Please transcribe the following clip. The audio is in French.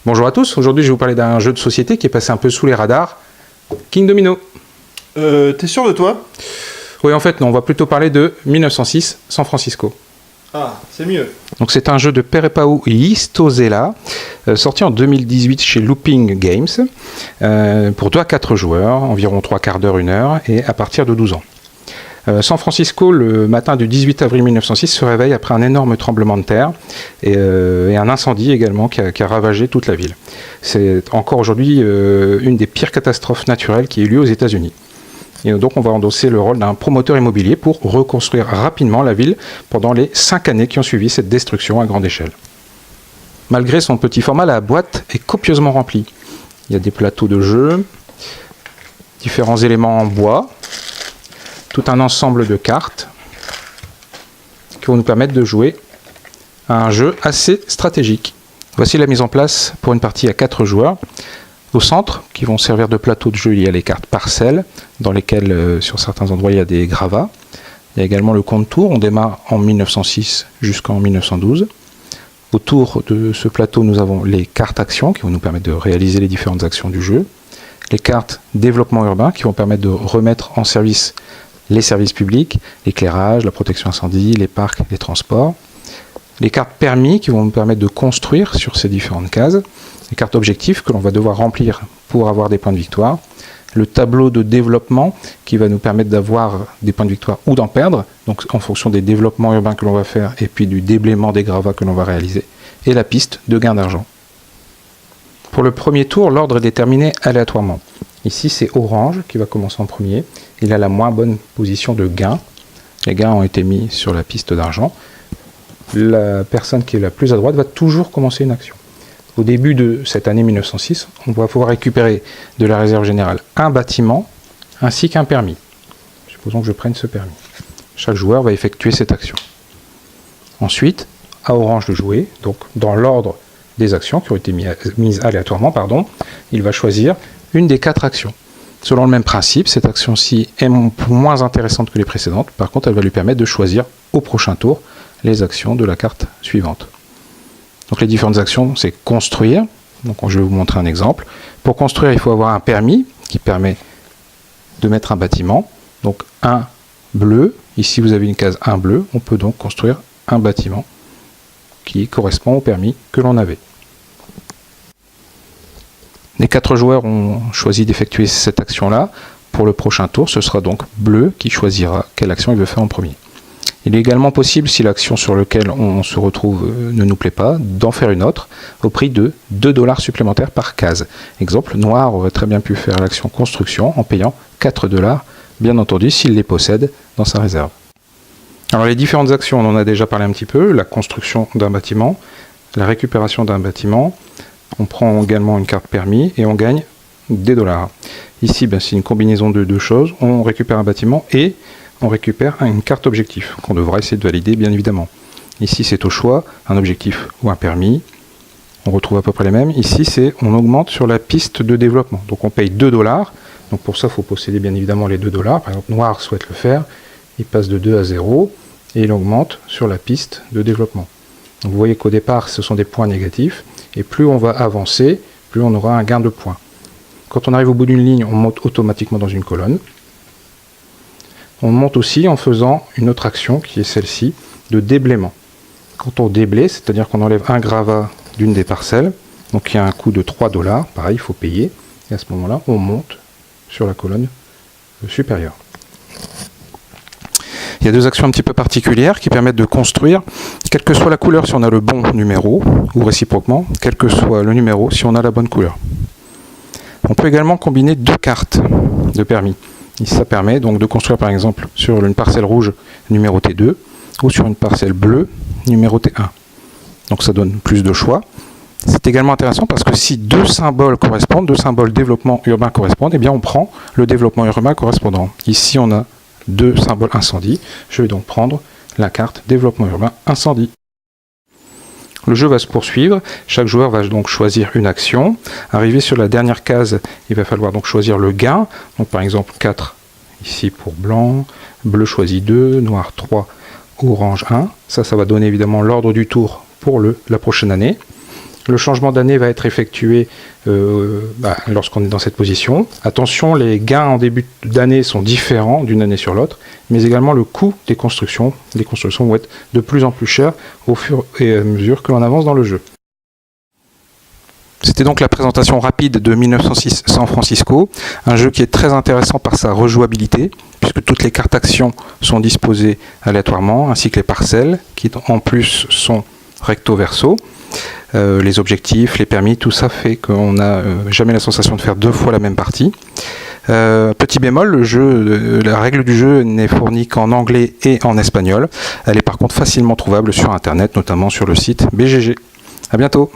Bonjour à tous, aujourd'hui je vais vous parler d'un jeu de société qui est passé un peu sous les radars, King Domino. T'es sûr de toi? Oui, en fait, non, on va plutôt parler de 1906, San Francisco. Ah, c'est mieux. Donc c'est un jeu de Perepau Histosella, sorti en 2018 chez Looping Games, pour 2 à 4 joueurs, environ 3 quarts d'heure, 1 heure, et à partir de 12 ans. San Francisco, le matin du 18 avril 1906, se réveille après un énorme tremblement de terre et un incendie également qui a ravagé toute la ville. C'est encore aujourd'hui une des pires catastrophes naturelles qui a eu lieu aux États-Unis. Et donc on va endosser le rôle d'un promoteur immobilier pour reconstruire rapidement la ville pendant les 5 années qui ont suivi cette destruction à grande échelle. Malgré son petit format, la boîte est copieusement remplie. Il y a des plateaux de jeu, différents éléments en bois, tout un ensemble de cartes qui vont nous permettre de jouer à un jeu assez stratégique. Voici la mise en place pour une partie à 4 joueurs. Au centre, qui vont servir de plateau de jeu, il y a les cartes parcelles, dans lesquelles, sur certains endroits, il y a des gravats. Il y a également le compte tour, on démarre en 1906 jusqu'en 1912. Autour de ce plateau, nous avons les cartes actions, qui vont nous permettre de réaliser les différentes actions du jeu. Les cartes développement urbain, qui vont permettre de remettre en service les services publics, l'éclairage, la protection incendie, les parcs, les transports. Les cartes permis qui vont nous permettre de construire sur ces différentes cases. Les cartes objectifs que l'on va devoir remplir pour avoir des points de victoire. Le tableau de développement qui va nous permettre d'avoir des points de victoire ou d'en perdre, donc en fonction des développements urbains que l'on va faire et puis du déblaiement des gravats que l'on va réaliser. Et la piste de gain d'argent. Pour le premier tour, l'ordre est déterminé aléatoirement. Ici, c'est Orange qui va commencer en premier. Il a la moins bonne position de gain. Les gains ont été mis sur la piste d'argent. La personne qui est la plus à droite va toujours commencer une action. Au début de cette année 1906, on va pouvoir récupérer de la réserve générale un bâtiment ainsi qu'un permis. Supposons que je prenne ce permis. Chaque joueur va effectuer cette action. Ensuite, à Orange de jouer, donc dans l'ordre des actions qui ont été mises aléatoirement, il va choisir une des 4 actions. Selon le même principe, cette action-ci est moins intéressante que les précédentes. Par contre, elle va lui permettre de choisir au prochain tour les actions de la carte suivante. Donc les différentes actions, c'est construire. Donc je vais vous montrer un exemple. Pour construire, il faut avoir un permis qui permet de mettre un bâtiment. Donc un bleu. Ici, vous avez une case 1 bleu. On peut donc construire un bâtiment qui correspond au permis que l'on avait. Les 4 joueurs ont choisi d'effectuer cette action-là. Pour le prochain tour, ce sera donc bleu qui choisira quelle action il veut faire en premier. Il est également possible, si l'action sur laquelle on se retrouve ne nous plaît pas, d'en faire une autre au prix de 2 $ supplémentaires par case. Exemple, Noir aurait très bien pu faire l'action construction en payant 4 $, bien entendu s'il les possède dans sa réserve. Alors les différentes actions, on en a déjà parlé un petit peu, la construction d'un bâtiment, la récupération d'un bâtiment, on prend également une carte permis et on gagne des $. Ici, c'est une combinaison de 2 choses, on récupère un bâtiment et on récupère une carte objectif qu'on devra essayer de valider bien évidemment. Ici c'est au choix, un objectif ou un permis. On retrouve à peu près les mêmes. Ici on augmente sur la piste de développement. Donc on paye 2 $. Donc pour ça il faut posséder bien évidemment les 2 $. Par exemple Noir souhaite le faire. Il passe de 2 à 0 et il augmente sur la piste de développement. Donc vous voyez qu'au départ ce sont des points négatifs. Et plus on va avancer, plus on aura un gain de points. Quand on arrive au bout d'une ligne, on monte automatiquement dans une colonne. On monte aussi en faisant une autre action qui est celle-ci de déblaiement. Quand on déblaye, c'est-à-dire qu'on enlève un gravat d'une des parcelles, donc il y a un coût de 3 $, pareil, il faut payer, et à ce moment-là, on monte sur la colonne supérieure. Il y a 2 actions un petit peu particulières qui permettent de construire, quelle que soit la couleur si on a le bon numéro, ou réciproquement, quel que soit le numéro si on a la bonne couleur. On peut également combiner 2 cartes de permis. Ça permet donc de construire par exemple sur une parcelle rouge numérotée 2 ou sur une parcelle bleue numérotée 1. Donc ça donne plus de choix. C'est également intéressant parce que si 2 symboles correspondent, 2 symboles développement urbain correspondent, eh bien on prend le développement urbain correspondant. Ici on a 2 symboles incendie. Je vais donc prendre la carte développement urbain incendie. Le jeu va se poursuivre, chaque joueur va donc choisir une action. Arrivé sur la dernière case, il va falloir donc choisir le gain. Donc par exemple 4 ici pour blanc, bleu choisit 2, noir 3, orange 1. Ça va donner évidemment l'ordre du tour pour la prochaine année. Le changement d'année va être effectué lorsqu'on est dans cette position. Attention, les gains en début d'année sont différents d'une année sur l'autre, mais également le coût des constructions. Les constructions vont être de plus en plus chères au fur et à mesure que l'on avance dans le jeu. C'était donc la présentation rapide de 1906 San Francisco, un jeu qui est très intéressant par sa rejouabilité, puisque toutes les cartes actions sont disposées aléatoirement, ainsi que les parcelles, qui en plus sont recto-verso. Les objectifs, les permis, tout ça fait qu'on n'a jamais la sensation de faire deux fois la même partie. Petit bémol, la règle du jeu n'est fournie qu'en anglais et en espagnol. Elle est par contre facilement trouvable sur internet, notamment sur le site BGG. À bientôt.